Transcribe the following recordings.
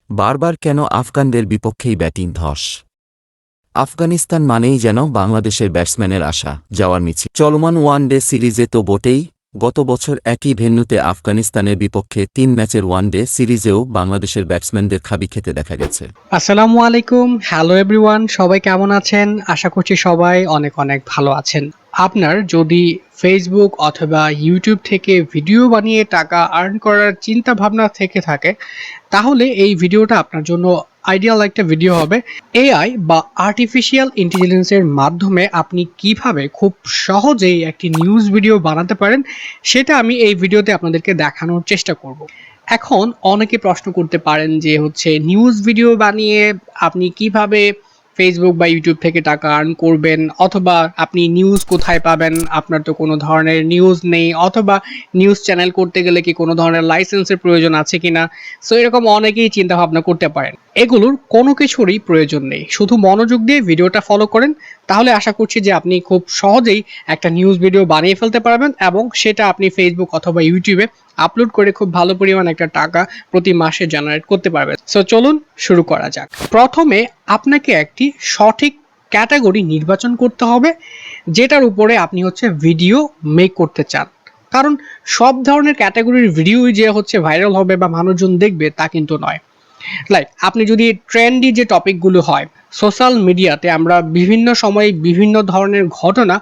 বারবার কেন আফগানদের বিপক্ষেই ব্যাটিং ধস? আফগানিস্তান মানেই যেন বাংলাদেশের ব্যাটসম্যানের আসা যাওয়ার মিছিল। চলমান ওয়ানডে সিরিজে তো বটেই, গত বছর একই ভেন্যুতে আফগানিস্তানের বিপক্ষে ৩ ম্যাচের ওয়ানডে সিরিজেও বাংলাদেশের ব্যাটসম্যানদের খাবি খেতে দেখা গেছে। আসসালামু আলাইকুম, হ্যালো এভরিওয়ান, সবাই কেমন আছেন? আশা করছি সবাই অনেক অনেক ভালো আছেন। আপনার যদি ফেসবুক অথবা ইউটিউব থেকে ভিডিও বানিয়ে টাকা আর্ন করার চিন্তা ভাবনা থেকে থাকে, তাহলে এই ভিডিওটা আপনার জন্য আইডিয়াল একটা ভিডিও হবে। এআই বা আর্টিফিশিয়াল ইন্টেলিজেন্সের মাধ্যমে আপনি কিভাবে খুব সহজেই একটি নিউজ ভিডিও বানাতে পারেন, সেটা আমি এই ভিডিওতে আপনাদেরকে দেখানোর চেষ্টা করব। এখন অনেকে প্রশ্ন করতে পারেন যে নিউজ ভিডিও বানিয়ে আপনি কিভাবে ফেসবুক বা ইউটিউব থেকে টাকা আর্ন করবেন, অথবা আপনি নিউজ কোথায় পাবেন, আপনার তো কোনো ধরনের নিউজ নেই, অথবা নিউজ চ্যানেল করতে গেলে কি কোনো ধরনের লাইসেন্সের প্রয়োজন আছে কিনা। সো এরকম অনেকেই চিন্তা ভাবনা করতে পারেন। এগুলোর কোনো কিছুরই প্রয়োজন নেই, শুধু মনোযোগ দিয়ে ভিডিওটা ফলো করেন, তাহলে আশা করছি যে আপনি খুব সহজেই একটা নিউজ ভিডিও বানিয়ে ফেলতে পারবেন এবং সেটা আপনি ফেসবুক অথবা ইউটিউবে আপলোড করে খুব ভালো পরিমাণ একটা টাকা প্রতি মাসে জেনারেট করতে পারবেন। সো চলুন শুরু করা যাক। প্রথমে আপনাকে একটি সঠিক ক্যাটাগরি নির্বাচন করতে হবে, যেটার উপরে আপনি ভিডিও মেক করতে চান। কারণ সব ধরনের ক্যাটাগরির ভিডিওই যে ভাইরাল হবে বা মানুষজন দেখবে তা কিন্তু নয়। লাইক আপনি যদি ট্রেন্ডি যে টপিকগুলো হয়, সোশ্যাল মিডিয়াতে আমরা বিভিন্ন সময় বিভিন্ন ধরনের ঘটনা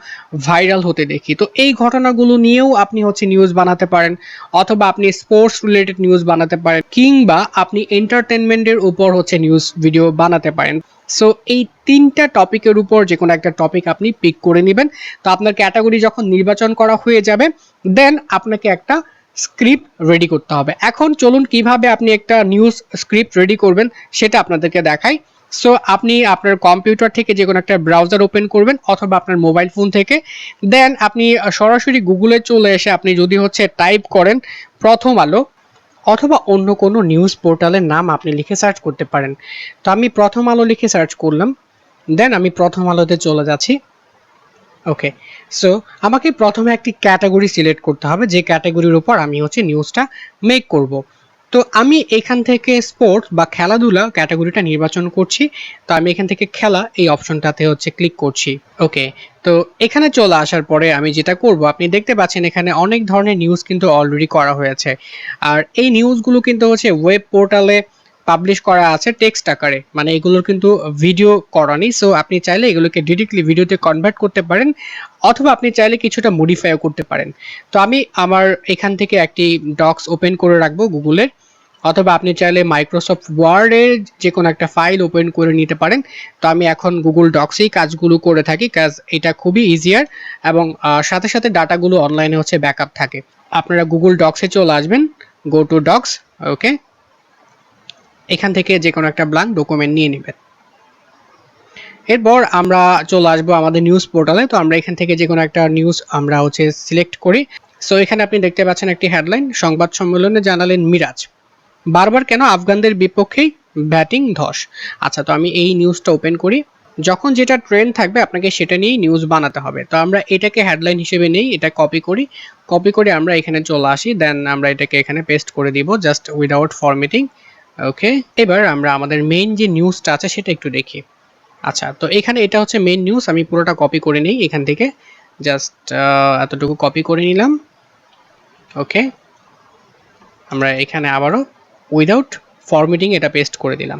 ভাইরাল হতে দেখি, তো এই ঘটনাগুলো নিয়েও আপনি নিউজ বানাতে পারেন, অথবা আপনি স্পোর্টস রিলেটেড নিউজ বানাতে পারেন, কিংবা আপনি এন্টারটেনমেন্টের উপর নিউজ ভিডিও বানাতে পারেন। সো এই তিনটা টপিকের উপর যে কোনো একটা টপিক আপনি পিক করে নেবেন। তো আপনার ক্যাটাগরি যখন নির্বাচন করা হয়ে যাবে, দেন আপনাকে একটা স্ক্রিপ্ট রেডি করতে হবে। এখন চলুন কিভাবে আপনি একটা নিউজ স্ক্রিপ্ট রেডি করবেন সেটা আপনাদেরকে দেখাই। সো আপনি আপনার কম্পিউটার থেকে যে কোনো একটা ব্রাউজার ওপেন করবেন, অথবা আপনার মোবাইল ফোন থেকে। দেন আপনি সরাসরি গুগলে চলে এসে আপনি যদি টাইপ করেন প্রথম আলো, অথবা অন্য কোনো নিউজ পোর্টালের নাম আপনি লিখে সার্চ করতে পারেন। তো আমি প্রথম আলো লিখে সার্চ করলাম, দেন আমি প্রথম আলোতে চলে যাচ্ছি। ওকে, সো আমাকে প্রথমে একটি ক্যাটাগরি সিলেক্ট করতে হবে, যে ক্যাটাগরির উপর আমি নিউজটা মেক করব। তো আমি এখান থেকে স্পোর্টস বা খেলাধুলা ক্যাটাগরিটা নির্বাচন করছি। তো আমি এখান থেকে খেলা এই অপশনটাতে ক্লিক করছি। ওকে, তো এখানে চলে আসার পরে আমি যেটা করব, আপনি দেখতে পাচ্ছেন এখানে অনেক ধরনের নিউজ কিন্তু অলরেডি করা হয়েছে। আর এই নিউজগুলো কিন্তু ওয়েব পোর্টালে পাবলিশ করা আছে টেক্সট আকারে, মানে এগুলোর কিন্তু ভিডিও করা নেই। সো আপনি চাইলে এগুলোকে ডিরেক্টলি ভিডিওতে কনভার্ট করতে পারেন, অথবা আপনি চাইলে কিছুটা মডিফাইও করতে পারেন। তো আমি আমার এখান থেকে একটি ডক্স ওপেন করে রাখবো গুগলের, অথবা আপনি চাইলে মাইক্রোসফট ওয়ার্ডের যে কোনো একটা ফাইল ওপেন করে নিতে পারেন। তো আমি এখন গুগল ডক্সেই কাজগুলো করে থাকি, কাজ এটা খুবই ইজিয়ার, এবং সাথে সাথে ডাটাগুলো অনলাইনে ব্যাকআপ থাকে। আপনারা গুগল ডক্সে চলে আসবেন, গো টু ডক্স। ওকে, এখান থেকে যে কোনো একটা ব্ল্যাঙ্ক ডকুমেন্ট নিয়ে নেবেন। এরপর আমরা চলে আসবো আমাদের নিউজ পোর্টালে। তো আমরা এখান থেকে যে কোনো একটা নিউজ আমরা সিলেক্ট করি। সো এখানে আপনি দেখতে পাচ্ছেন একটি হেডলাইন, সংবাদ সম্মেলনে জানালেন মিরাজ, বারবার কেন আফগানদের বিপক্ষেই ব্যাটিং ধস। আচ্ছা, তো আমি এই নিউজটা ওপেন করি। যখন যেটা ট্রেন্ড থাকবে আপনাকে সেটা নিয়েই নিউজ বানাতে হবে। তো আমরা এটাকে হেডলাইন হিসেবে নেই, এটা কপি করি, কপি করে আমরা এখানে চলে আসি, দেন আমরা এটাকে এখানে পেস্ট করে দিব জাস্ট উইদাউট ফরম্যাটিং। ওকে, এবার আমরা আমাদের মেইন যে নিউজটা আছে সেটা একটু দেখি। আচ্ছা, তো এখানে এটা মেইন নিউজ, আমি পুরোটা কপি করে নিই এখান থেকে, জাস্ট এতটুকু কপি করে নিলাম। ওকে, আমরা এখানে আবারও উইদাউট ফরম্যাটিং এটা পেস্ট করে দিলাম।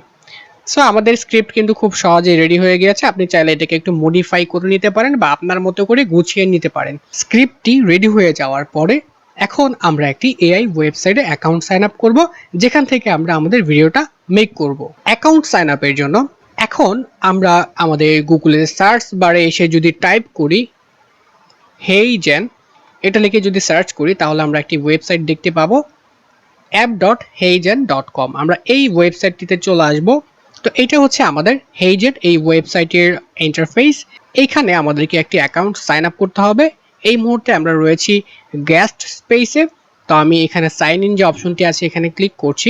সো আমাদের স্ক্রিপ্ট কিন্তু খুব সহজেই রেডি হয়ে গিয়েছে। আপনি চাইলে এটাকে একটু মডিফাই করে নিতে পারেন বা আপনার মতো করে গুছিয়ে নিতে পারেন। স্ক্রিপ্টটি রেডি হয়ে যাওয়ার পরে এখন আমরা একটি এআই ওয়েবসাইটে অ্যাকাউন্ট সাইন আপ করব, যেখান থেকে আমরা আমাদের ভিডিওটা মেক করব। অ্যাকাউন্ট সাইন আপের জন্য এখন আমরা আমাদের গুগলের সার্চ বারে এসে যদি টাইপ করি হেইজেন, এটা লিখে যদি সার্চ করি, তাহলে আমরা একটি ওয়েবসাইট দেখতে পাবো, app.heijen.com। আমরা এই ওয়েবসাইটটিতে চলে আসব। তো এটা আমাদের হেইজেন এই ওয়েবসাইটের ইন্টারফেস। এইখানে আমাদেরকে একটি অ্যাকাউন্ট সাইন আপ করতে হবে। এই মুহূর্তে আমরা রয়েছি গেস্ট স্পেসে। তো আমি এখানে সাইন ইন যে অপশনটি আছে এখানে ক্লিক করছি।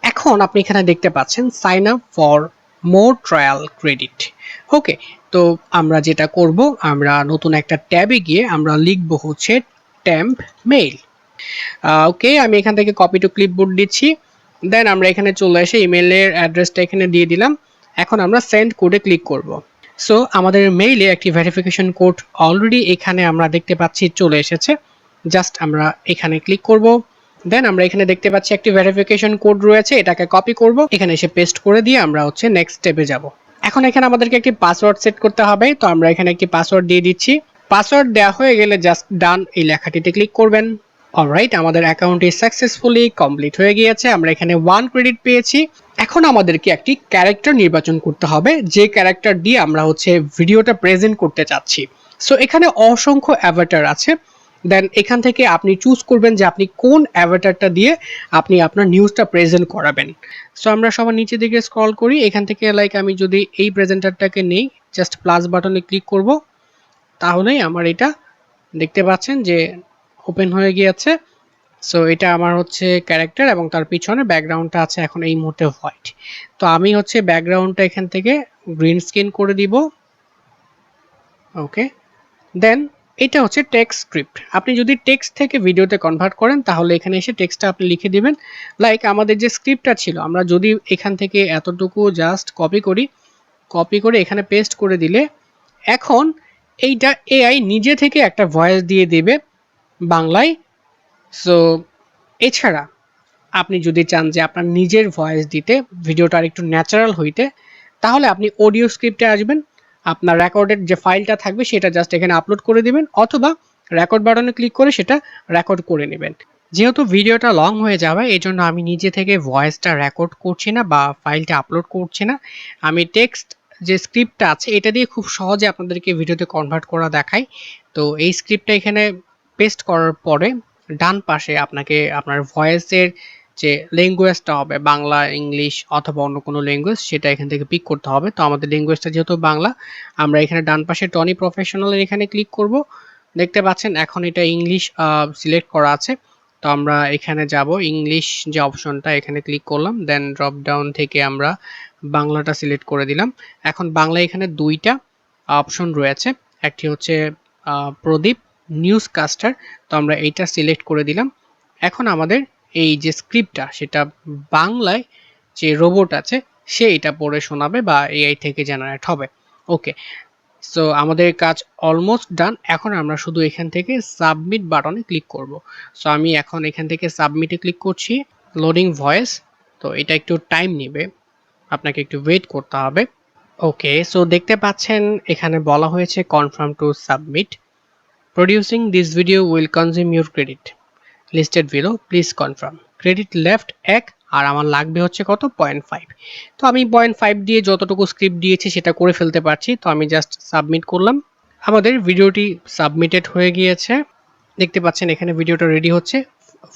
এখন আপনি এখানে দেখতে পাচ্ছেন sign up for more trial credit. Okay, তো আমরা যেটা করব, আমরা নতুন একটা ট্যাবে গিয়ে আমরা লিখব টেম্প মেইল। ওকে, আমি এখান থেকে কপি টু ক্লিপবোর্ড দিচ্ছি। দেন আমরা এখানে চলে এসে ইমেলের অ্যাড্রেসটা এখানে দিয়ে দিলাম। এখন আমরা সেন্ড কোডে ক্লিক করব। সো আমাদের মেইলে একটি ভেরিফিকেশন কোড অলরেডি এখানে আমরা দেখতে পাচ্ছি চলে এসেছে। জাস্ট আমরা এখানে ক্লিক করব। দেন আমরা এখানে দেখতে পাচ্ছি একটি ভেরিফিকেশন কোড রয়েছে, এটাকে কপি করব, এখানে এসে পেস্ট করে দিয়ে আমরা হচ্ছে নেক্সট স্টেপে যাব। এখন এখানে আমাদেরকে একটি পাসওয়ার্ড সেট করতে হবে, তো আমরা এখানে একটি পাসওয়ার্ড দিয়ে দিচ্ছি। পাসওয়ার্ড দেওয়া হয়ে গেলে জাস্ট ডান এই লেখাটিতে ক্লিক করবেন। অলরাইট, আমাদের অ্যাকাউন্টটি সাকসেসফুলি কমপ্লিট হয়ে গিয়েছে। আমরা এখানে 1 ক্রেডিট পেয়েছি। এখন আমাদেরকে একটি ক্যারেক্টার নির্বাচন করতে হবে, যে ক্যারেক্টার দিয়ে আমরা হচ্ছে ভিডিওটা প্রেজেন্ট করতে চাচ্ছি। সো এখানে অসংখ্য অ্যাভাটার আছে। দেন এখান থেকে আপনি চুজ করবেন যে আপনি কোন অ্যাভাটারটা দিয়ে আপনি আপনার নিউজটা প্রেজেন্ট করাবেন। সো আমরা সবার নিচে দিকে স্ক্রল করি, এখান থেকে লাইক আমি যদি এই প্রেজেন্টারটাকে নেই, জাস্ট প্লাস বাটনে ক্লিক করব, তাহলেই আমার এটা দেখতে পাচ্ছেন যে ওপেন হয়ে গিয়েছে। সো এটা আমার হচ্ছে ক্যারেক্টার এবং তার পিছনে ব্যাকগ্রাউন্ডটা আছে এখন এই মুহূর্তে হোয়াইট। তো আমি হচ্ছে ব্যাকগ্রাউন্ডটা এখান থেকে গ্রিন স্ক্রিন করে দিব। ওকে, দেন এটা হচ্ছে টেক্সট স্ক্রিপ্ট। আপনি যদি টেক্সট থেকে ভিডিওতে কনভার্ট করেন তাহলে এখানে এসে টেক্সটটা আপনি লিখে দিবেন। লাইক আমাদের যে স্ক্রিপ্টটা ছিল, আমরা যদি এখান থেকে এতটুকু জাস্ট কপি করি, কপি করে এখানে পেস্ট করে দিলে এখন এইটা এআই নিজে থেকে একটা ভয়েস দিয়ে দেবে বাংলায়। সো এছাড়া আপনি যদি চান যে আপনার নিজের ভয়েস দিতে, ভিডিওটা আরেকটু ন্যাচারাল হইতে, তাহলে আপনি অডিও স্ক্রিপ্টে আসবেন, আপনার রেকর্ডের যে ফাইলটা থাকবে সেটা জাস্ট এখানে আপলোড করে দিবেন, অথবা রেকর্ড বাটনে ক্লিক করে সেটা রেকর্ড করে নেবেন। যেহেতু ভিডিওটা লং হয়ে যাবে এই জন্য আমি নিজে থেকে ভয়েসটা রেকর্ড করছি না বা ফাইলটা আপলোড করছি না। আমি টেক্সট যে স্ক্রিপ্টটা আছে এটা দিয়ে খুব সহজে আপনাদেরকে ভিডিওতে কনভার্ট করা দেখাই। তো এই স্ক্রিপ্টটা এখানে পেস্ট করার পরে ডান পাশে আপনাকে আপনার ভয়েসের যে ল্যাঙ্গুয়েজটা হবে, বাংলা, ইংলিশ অথবা অন্য কোনো ল্যাঙ্গুয়েজ, সেটা এখান থেকে পিক করতে হবে। তো আমাদের ল্যাঙ্গুয়েজটা যেহেতু বাংলা, আমরা এখানে ডান পাশে টনি প্রফেশনালের এখানে ক্লিক করব। দেখতে পাচ্ছেন এখন এটা ইংলিশ সিলেক্ট করা আছে। তো আমরা এখানে যাব, ইংলিশ যে অপশনটা এখানে ক্লিক করলাম, দেন ড্রপ ডাউন থেকে আমরা বাংলাটা সিলেক্ট করে দিলাম। এখন বাংলা এখানে দুইটা অপশন রয়েছে, একটি হচ্ছে প্রদীপ নিউজ কাস্টার, তো আমরা এইটা সিলেক্ট করে দিলাম। এখন আমাদের এই যে স্ক্রিপ্টটা সেটা বাংলায় যে রোবট আছে সে এটা পড়ে শোনাবে বা এআই থেকে জেনারেট হবে। ওকে, সো আমাদের কাজ অলমোস্ট ডান। এখন আমরা শুধু এখান থেকে সাবমিট বাটনে ক্লিক করব। সো আমি এখন এখান থেকে সাবমিটে ক্লিক করছি। লোডিং ভয়েস, তো এটা একটু টাইম নেবে, আপনাকে একটু ওয়েট করতে হবে। ওকে, সো দেখতে পাচ্ছেন এখানে বলা হয়েছে confirm to submit, producing this video will consume your credit, listed below please confirm, credit left 1 আর আমার লাগবে হচ্ছে কত 0.5। তো আমি 0.5 দিয়ে যতটুকু স্ক্রিপ্ট দিয়েছি সেটা করে ফেলতে পারছি। তো আমি জাস্ট সাবমিট করলাম। আমাদের ভিডিওটি সাবমিটেড হয়ে গিয়েছে। দেখতে পাচ্ছেন এখানে ভিডিওটা রেডি হচ্ছে,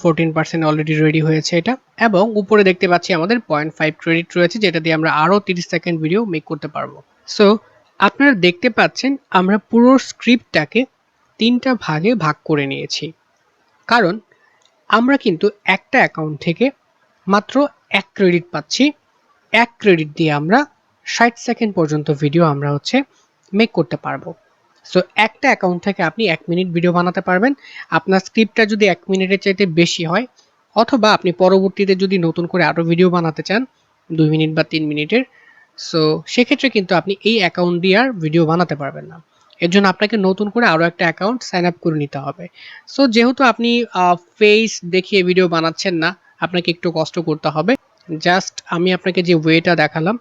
14% অলরেডি রেডি হয়েছে এটা, এবং উপরে দেখতে পাচ্ছি আমাদের 0.5 ক্রেডিট রয়েছে, যেটা দিয়ে আমরা আরও 30 সেকেন্ড ভিডিও মেক করতে পারবো। সো আপনারা দেখতে পাচ্ছেন আমরা পুরো স্ক্রিপ্টটাকে 3টা ভাগে ভাগ করে নিয়েছি, কারণ আমরা কিন্তু একটা অ্যাকাউন্ট থেকে মাত্র 1 ক্রেডিট পাচ্ছি। 1 ক্রেডিট দিয়ে আমরা 60 সেকেন্ড পর্যন্ত ভিডিও আমরা হচ্ছে মেক করতে পারবো। সো একটা অ্যাকাউন্ট থেকে আপনি 1 মিনিট ভিডিও বানাতে পারবেন। আপনার স্ক্রিপ্টটা যদি 1 মিনিটের চাইতে বেশি হয়, অথবা আপনি পরবর্তীতে যদি নতুন করে আরও ভিডিও বানাতে চান 2 মিনিট বা 3 মিনিটের, সো সেক্ষেত্রে কিন্তু আপনি এই অ্যাকাউন্ট দিয়ে আর ভিডিও বানাতে পারবেন না। এর জন্য আপনাকে নতুন করে আরও একটা অ্যাকাউন্ট সাইন আপ করে নিতে হবে। সো যেহেতু আপনি ফেস দেখিয়ে ভিডিও বানাচ্ছেন না, আপনাকে একটু কষ্ট করতে হবে। জাস্ট আমি আপনাকে যে ওয়েটা দেখালাম,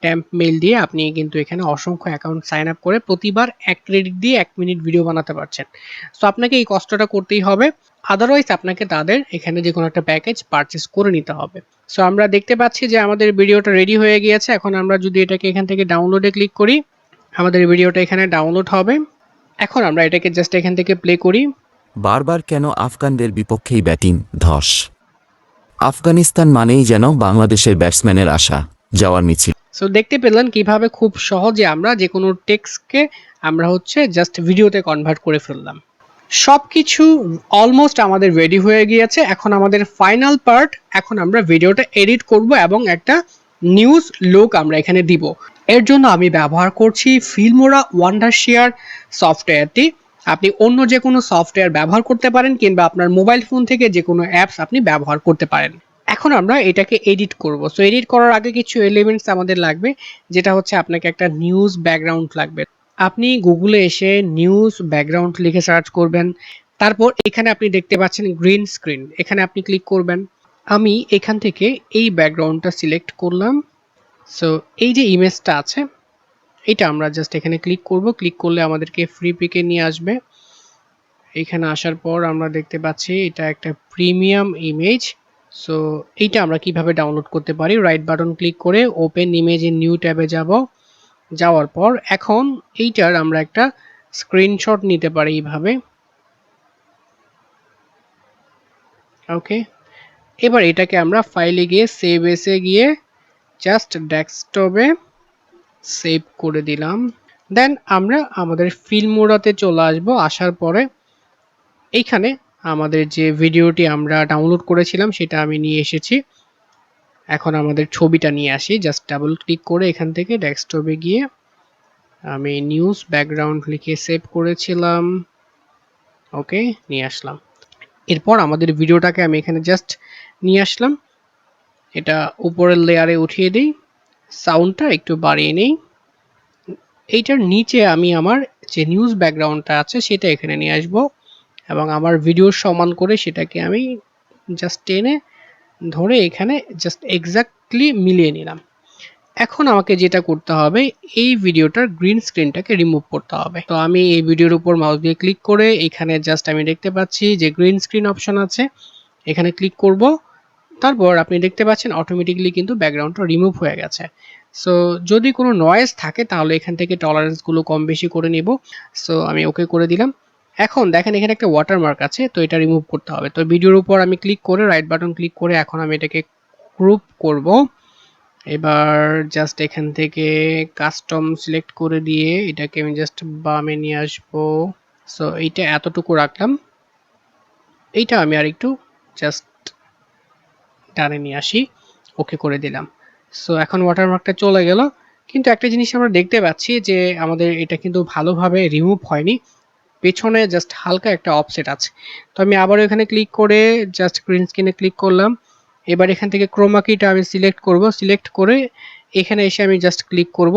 ট্যাম্প মেইল দিয়ে আপনি কিন্তু এখানে অসংখ্য অ্যাকাউন্ট সাইন আপ করে প্রতিবার 1 ক্রেডিট দিয়ে 1 মিনিট ভিডিও বানাতে পারছেন। সো আপনাকে এই কষ্টটা করতেই হবে, আদারওয়াইজ আপনাকে তাদের এখানে যে কোনো একটা প্যাকেজ পারচেস করে নিতে হবে। সো আমরা দেখতে পাচ্ছি যে আমাদের ভিডিওটা রেডি হয়ে গিয়েছে। এখন আমরা যদি এটাকে এখান থেকে ডাউনলোডে ক্লিক করি, আমাদের ভিডিওটা এখানে ডাউনলোড হবে। এখন আমরা এটাকে জাস্ট এখান থেকে প্লে করি। বারবার কেন আফগানদের বিপক্ষেই ব্যাটিং ধস? আফগানিস্তান মানেই যেন বাংলাদেশের ব্যাটসম্যানের আসা যাওয়ার মিছিল। সো দেখতে পেলেন কিভাবে খুব সহজে আমরা যে কোনো টেক্সটকে আমরা হচ্ছে জাস্ট ভিডিওতে কনভার্ট করে ফেললাম। সব কিছু অলমোস্ট আমাদের রেডি হয়ে গিয়েছে। এখন আমাদের ফাইনাল পার্ট, এখন আমরা ভিডিওটা এডিট করব এবং একটা নিউজ লুক আমরা এখানে দিব। এর জন্য আমি ব্যবহার করছি ফিল্মোরা ওয়ান্ডারশেয়ার সফটওয়্যারটি। আপনি অন্য যে কোনো সফটওয়্যার ব্যবহার করতে পারেন, কিংবা আপনার মোবাইল ফোন থেকে যে কোনো অ্যাপস আপনি ব্যবহার করতে পারেন। এখন আমরা এটাকে এডিট করব। সো এডিট করার আগে কিছু এলিমেন্টস আমাদের লাগবে, যেটা হচ্ছে আপনাকে একটা নিউজ ব্যাকগ্রাউন্ড লাগবে। আপনি গুগলে এসে নিউজ ব্যাকগ্রাউন্ড লিখে সার্চ করবেন, তারপর এখানে আপনি দেখতে পাচ্ছেন গ্রিন স্ক্রিন, এখানে আপনি ক্লিক করবেন। আমি এখান থেকে এই ব্যাকগ্রাউন্ডটা সিলেক্ট করলাম। সো এই যে ইমেজটা আছে এটা আমরা জাস্ট এখানে ক্লিক করব, ক্লিক করলে আমাদেরকে ফ্রি পিকে নিয়ে আসবে। এখানে আসার পর আমরা দেখতে পাচ্ছি এটা একটা প্রিমিয়াম ইমেজ। সো এইটা আমরা কিভাবে ডাউনলোড করতে পারি, রাইট বাটন ক্লিক করে ওপেন ইমেজ ইন নিউ ট্যাবে যাব। যাওয়ার পর এখন এইটার আমরা একটা স্ক্রিনশট নিতে পারি এইভাবে। ওকে, এবার এটাকে আমরা ফাইলে গিয়ে সেভ এসে গিয়ে জাস্ট ডেস্কটপে সেভ করে দিলাম। দেন আমরা আমাদের ফিল্মোরাতে চলে আসবো। আসার পরে এইখানে আমাদের যে ভিডিওটি আমরা ডাউনলোড করেছিলাম সেটা আমি নিয়ে এসেছি। এখন আমাদের ছবিটা নিয়ে আসি, জাস্ট ডাবল ক্লিক করে এখান থেকে ডেস্কটপে গিয়ে আমি নিউজ ব্যাকগ্রাউন্ড লিখে সেভ করেছিলাম। ওকে, নিয়ে আসলাম। এরপর আমাদের ভিডিওটাকে আমি এখানে জাস্ট নিয়ে আসলাম, এটা উপরের লেয়ারে উঠিয়ে দিই, সাউন্ডটা একটু বাড়িয়ে নেই। এইটার নিচে আমি আমার যে নিউজ ব্যাকগ্রাউন্ডটা আছে সেটা এখানে নিয়ে আসব এবং আমার ভিডিওর সমান করে সেটাকে আমি জাস্ট টেনে ধরে এখানে জাস্ট এক্স্যাক্টলি মিলিয়ে নিলাম। এখন আমাকে যেটা করতে হবে, এই ভিডিওটার গ্রিন স্ক্রিনটাকে রিমুভ করতে হবে। তো আমি এই ভিডিওর উপর মাউস দিয়ে ক্লিক করে এখানে জাস্ট আমি দেখতে পাচ্ছি যে গ্রিন স্ক্রিন অপশন আছে, এখানে ক্লিক করব। তারপর আপনি দেখতে পাচ্ছেন অটোমেটিক্যালি কিন্তু ব্যাকগ্রাউন্ডটা রিমুভ হয়ে গেছে। সো যদি কোনো নয়েজ থাকে তাহলে এখান থেকে টলারেন্সগুলো কম বেশি করে নিব। সো আমি ওকে করে দিলাম। এখন দেখেন এখানে একটা ওয়াটারমার্ক আছে, তো এটা রিমুভ করতে হবে। তো ভিডিওর উপর আমি ক্লিক করে রাইট বাটন ক্লিক করে এখন আমি এটাকে গ্রুপ করব। এবার জাস্ট এখান থেকে কাস্টম সিলেক্ট করে দিয়ে এটাকে আমি জাস্ট বামে নিয়ে আসবো। সো এইটা এতটুকু রাখলাম, এইটা আমি আর একটু জাস্ট টানে নিয়ে আসি, ওকে করে দিলাম। সো এখন ওয়াটারমার্কটা চলে গেল, কিন্তু একটা জিনিস আমরা দেখতে পাচ্ছি যে আমাদের এটা কিন্তু ভালোভাবে রিমুভ হয়নি, পেছনে জাস্ট হালকা একটা অফসেট আছে। তো আমি আবারও এখানে ক্লিক করে জাস্ট গ্রিন স্ক্রিনে ক্লিক করলাম। এবার এখান থেকে ক্রোমা কিটা আমি সিলেক্ট করব, সিলেক্ট করে এখানে এসে আমি জাস্ট ক্লিক করব।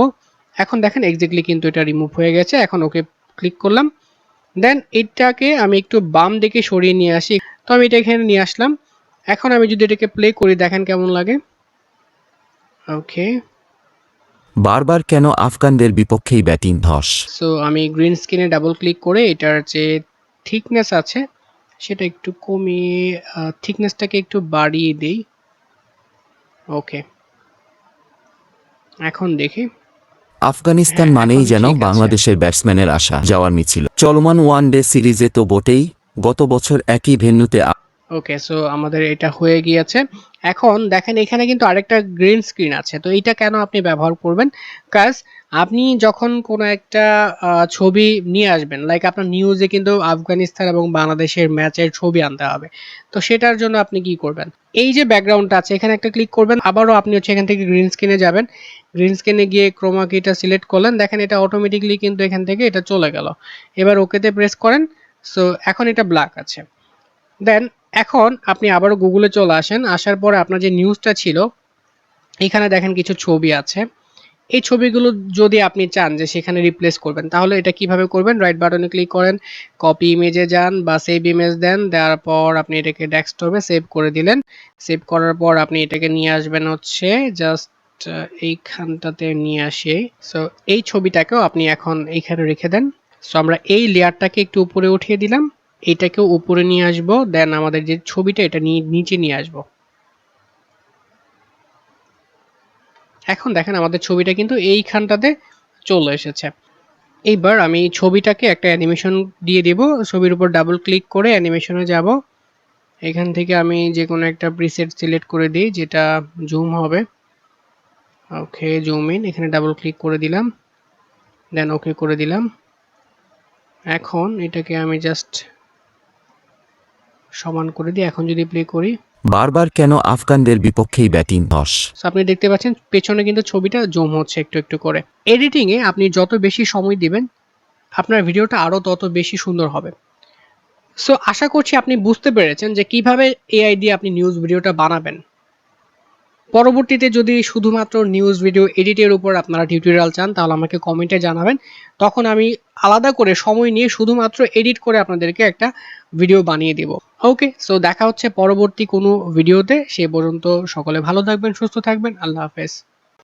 এখন দেখেন এক্স্যাক্টলি কিন্তু এটা রিমুভ হয়ে গেছে। এখন ওকে ক্লিক করলাম। দেন এটাকে আমি একটু বাম দিকে সরিয়ে নিয়ে আসি। তো আমি এটা এখানে নিয়ে আসলাম। এখন আমি যদি এটাকে প্লে করি দেখেন কেমন লাগে। ওকে, বারবার কেন আফগানদের বিপক্ষেই ব্যাটিং ধস? সো আমি গ্রিন স্ক্রিনে ডাবল ক্লিক করে এটার যে থিকনেস আছে সেটা একটু কমিয়ে থিকনেসটাকে একটু বাড়িয়ে দেই। ওকে, এখন দেখি। আফগানিস্তান হ্যাঁ, মানেই এখন যেন ঠিক আছে। বাংলাদেশের ব্যাটসম্যানের আসা যাওয়ার মিছিল। চলমান ওয়ানডে সিরিজে তো বটেই, গত বছর একই ভেন্যুতে ওকে, সো আমাদের এটা হয়ে গিয়েছে। এখন দেখেন এখানে কিন্তু আরেকটা গ্রিন স্ক্রিন আছে। তো এইটা কেন আপনি ব্যবহার করবেন? কাজ আপনি যখন কোনো একটা ছবি নিয়ে আসবেন, লাইক আপনার নিউজে কিন্তু আফগানিস্তান এবং বাংলাদেশের ম্যাচের ছবি আনতে হবে। তো সেটার জন্য আপনি কি করবেন? এই যে ব্যাকগ্রাউন্ডটা আছে এখানে একটা ক্লিক করবেন, আবারও আপনি হচ্ছে এখান থেকে গ্রিন স্ক্রিনে যাবেন। গ্রিন স্ক্রিনে গিয়ে ক্রোমা কিটা সিলেক্ট করলেন, দেখেন এটা অটোমেটিক্যালি কিন্তু এখান থেকে এটা চলে গেল। এবার ওকেতে প্রেস করেন। সো এখন এটা ব্ল্যাক আছে। দেন এখন আপনি আবারও গুগলে চলে আসেন, আসার পরে আপনার যে নিউজটা ছিল এখানে দেখেন কিছু ছবি আছে। এই ছবিগুলো যদি আপনি চান যে সেখানে রিপ্লেস করবেন তাহলে এটা কিভাবে করবেন, রাইট বাটনে ক্লিক করেন, কপি ইমেজে যান বা সেভ ইমেজ দেন, দেওয়ার পর আপনি এটাকে ডেস্কটপে সেভ করে দিলেন। সেভ করার পর আপনি এটাকে নিয়ে আসবেন হচ্ছে জাস্ট এইখানটাতে নিয়ে আসে। সো এই ছবিটাকেও আপনি এখন এইখানে রেখে দেন। সো আমরা এই লেয়ারটাকে একটু উপরে উঠিয়ে দিলাম, এটাকেও উপরে নিয়ে আসবো, দেন আমাদের যে ছবিটা এটা নিচে নিয়ে আসবো। এখন দেখেন আমাদের ছবিটা কিন্তু এইখানটাতে চলে এসেছে। এইবার আমি ছবিটাকে একটা অ্যানিমেশন দিয়ে দিব। ছবির উপর ডাবল ক্লিক করে অ্যানিমেশনে যাব। এখান থেকে আমি যে কোনো একটা প্রিসেট সিলেক্ট করে দিই যেটা জুম হবে। ওকে, জুম ইন, এখানে ডাবল ক্লিক করে দিলাম, দেন ওকে করে দিলাম। এখন এটাকে আমি জাস্ট সমান করে দিই। এখন যদি প্লে করি, বারবার কেন আফগানদের বিপক্ষেই ব্যাটিং ধস? সো আপনি দেখতে পাচ্ছেন পেছনে কিন্তু ছবিটা জুম হচ্ছে একটু একটু করে। এডিটিং এ আপনি যত বেশি সময় দিবেন আপনার ভিডিওটা আরো তত বেশি সুন্দর হবে। সো আশা করছি আপনি বুঝতে পেরেছেন যে কিভাবে এআই দিয়ে আপনি নিউজ ভিডিওটা বানাবেন। পরবর্তীতে যদি শুধুমাত্র নিউজ ভিডিও এডিটের উপর আপনারা টিউটোরিয়াল চান তাহলে আমাকে কমেন্টে জানাবেন। তখন আমি আলাদা করে সময় নিয়ে শুধুমাত্র এডিট করে আপনাদেরকে একটা ভিডিও বানিয়ে দিব। ওকে, সো দেখা হচ্ছে পরবর্তী কোনো ভিডিওতে। সে পর্যন্ত সকলে ভালো থাকবেন, সুস্থ থাকবেন। আল্লাহ হাফেজ।